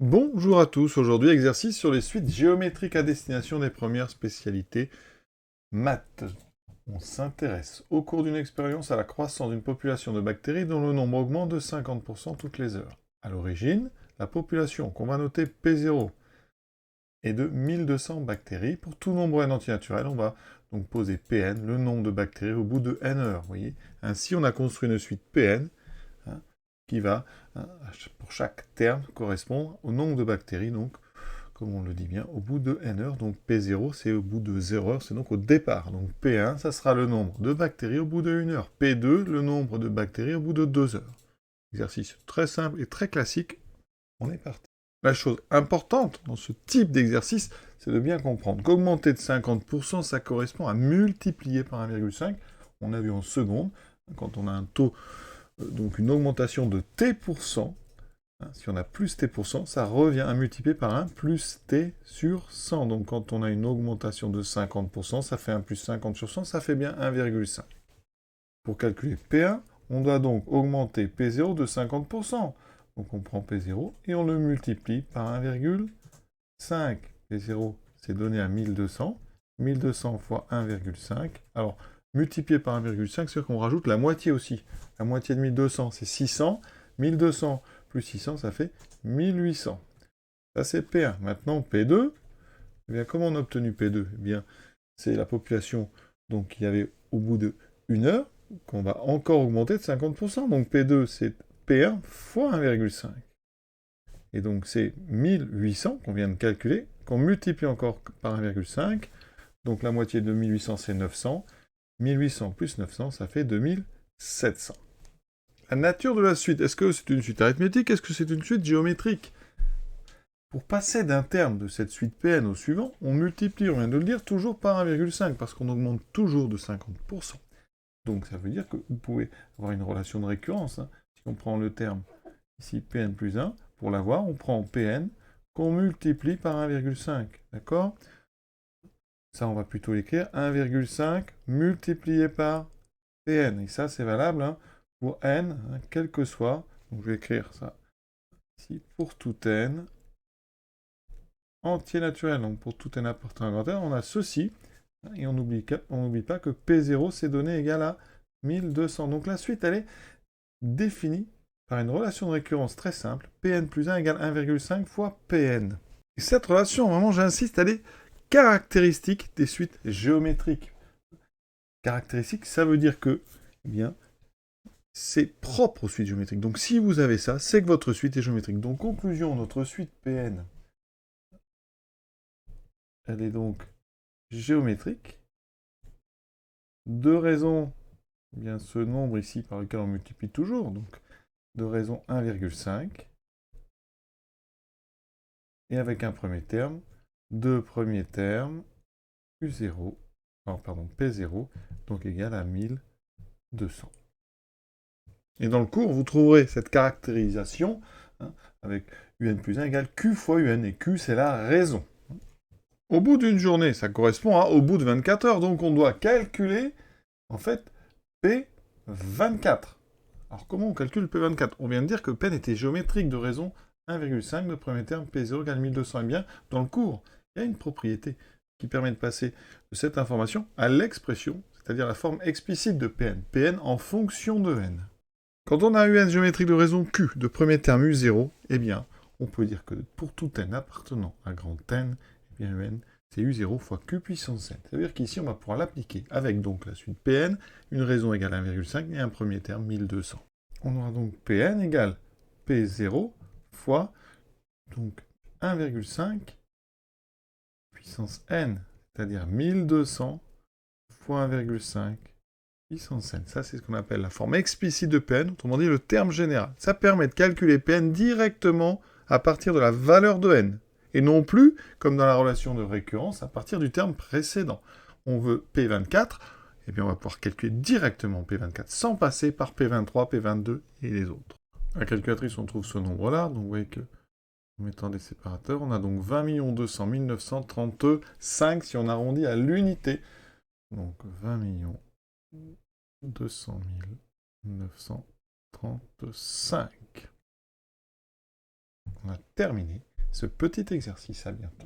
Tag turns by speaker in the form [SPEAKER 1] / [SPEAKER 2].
[SPEAKER 1] Bonjour à tous, aujourd'hui exercice sur les suites géométriques à destination des premières spécialités maths. On s'intéresse au cours d'une expérience à la croissance d'une population de bactéries dont le nombre augmente de 50% toutes les heures. À l'origine, la population qu'on va noter P0 est de 1200 bactéries. Pour tout nombre n antinaturel, on va donc poser Pn, le nombre de bactéries au bout de n heures. Vous voyez. Ainsi, on a construit une suite Pn hein, qui va, pour chaque terme, correspondre au nombre de bactéries, donc, comme on le dit bien, au bout de n heures. Donc P0, c'est au bout de 0 heures, c'est donc au départ. Donc P1, ça sera le nombre de bactéries au bout de 1 heure. P2, le nombre de bactéries au bout de 2 heures. Exercice très simple et très classique. On est parti. La chose importante dans ce type d'exercice, c'est de bien comprendre qu'augmenter de 50%, ça correspond à multiplier par 1,5. On a vu en seconde, quand on a un taux donc une augmentation de t%, si on a plus t%, ça revient à multiplier par 1 plus t sur 100. Donc quand on a une augmentation de 50%, ça fait 1 plus 50 sur 100, ça fait bien 1,5. Pour calculer P1, on doit donc augmenter P0 de 50%. Donc on prend P0 et on le multiplie par 1,5. P0, c'est donné à 1200. 1200 fois 1,5. Alors, multiplié par 1,5, c'est qu'on rajoute la moitié aussi. La moitié de 1200, c'est 600. 1200 plus 600, ça fait 1800. Ça, c'est P1. Maintenant, P2. Eh bien, comment on a obtenu P2 Eh bien, c'est la population donc, qu'il y avait au bout de 1 heure, qu'on va encore augmenter de 50%. Donc, P2, c'est P1 fois 1,5. Et donc, c'est 1800 qu'on vient de calculer, qu'on multiplie encore par 1,5. Donc, la moitié de 1800, c'est 900. 1800 plus 900, ça fait 2700. La nature de la suite, est-ce que c'est une suite arithmétique? Est-ce que c'est une suite géométrique? Pour passer d'un terme de cette suite Pn au suivant, on multiplie, on vient de le dire, toujours par 1,5, parce qu'on augmente toujours de 50%. Donc ça veut dire que vous pouvez avoir une relation de récurrence. Si on prend le terme ici Pn plus 1, pour l'avoir, on prend Pn qu'on multiplie par 1,5. D'accord? Ça, on va plutôt écrire 1,5 multiplié par Pn. Et ça, c'est valable pour n, quel que soit. Donc je vais écrire ça ici pour tout n entier naturel. Donc pour tout n appartenant à grand n, on a ceci. Et on n'oublie pas que P0, c'est donné égal à 1200. Donc la suite, elle est définie par une relation de récurrence très simple. Pn plus 1 égale 1,5 fois Pn. Et cette relation, vraiment, j'insiste, elle est caractéristique des suites géométriques. Caractéristique, ça veut dire que, eh bien, c'est propre aux suites géométriques. Donc si vous avez ça, c'est que votre suite est géométrique. Donc conclusion, notre suite Pn, elle est donc géométrique. De raison, eh bien, ce nombre ici par lequel on multiplie toujours, donc de raison 1,5, et avec un premier terme, deux premiers termes, U0, pardon, P0, donc égal à 1200. Et dans le cours, vous trouverez cette caractérisation avec UN plus 1 égale Q fois UN, et Q, c'est la raison. Au bout d'une journée, ça correspond au bout de 24 heures, donc on doit calculer, en fait, P24. Alors comment on calcule P24? On vient de dire que P était géométrique de raison 1,5, le premier terme P0 égale 1200. Eh bien, dans le cours, il y a une propriété qui permet de passer de cette information à l'expression, c'est-à-dire la forme explicite de Pn. Pn en fonction de n. Quand on a un UN géométrique de raison Q de premier terme U0, eh bien, on peut dire que pour tout n appartenant à grand n, eh bien, UN, c'est U0 fois Q puissance n. Ça veut dire qu'ici, on va pouvoir l'appliquer avec donc la suite Pn, une raison égale 1,5 et un premier terme 1200. On aura donc Pn égale P0 fois donc 1,5 puissance n, c'est-à-dire 1200 fois 1,5 puissance n. Ça, c'est ce qu'on appelle la forme explicite de Pn, autrement dit le terme général. Ça permet de calculer Pn directement à partir de la valeur de n, et non plus, comme dans la relation de récurrence, à partir du terme précédent. On veut P24, et bien on va pouvoir calculer directement P24 sans passer par P23, P22 et les autres. À la calculatrice, on trouve ce nombre-là, donc vous voyez que en mettant des séparateurs, on a donc 20 200 935 si on arrondit à l'unité. Donc 20 200 935. On a terminé ce petit exercice. À bientôt.